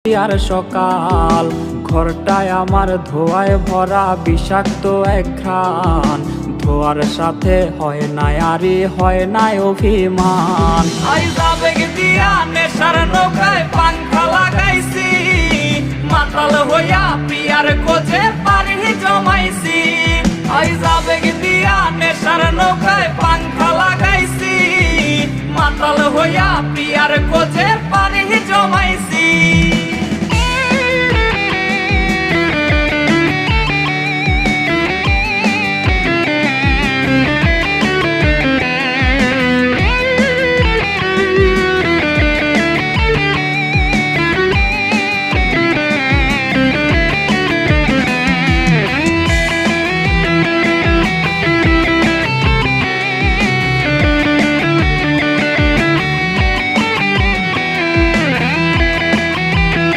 আর সকাল ঘরটায় আমার ধোঁয়ায় ভরা বিষাক্ত এক ঘ্রাণ। ধোয়ার সাথে হয় না আরে হয় না অভিমান। আবেগ দিয়া নেশার নৌকায় পাংখা লাগাইছি, মাতাল হইয়া পিয়ার খোঁজে পানি জমাইছি। আবেগ দিয়া নেশার নৌকায় পাংখা লাগাইছি, মাতাল হইয়া পিয়ার খোঁজে পানি জমাইছি।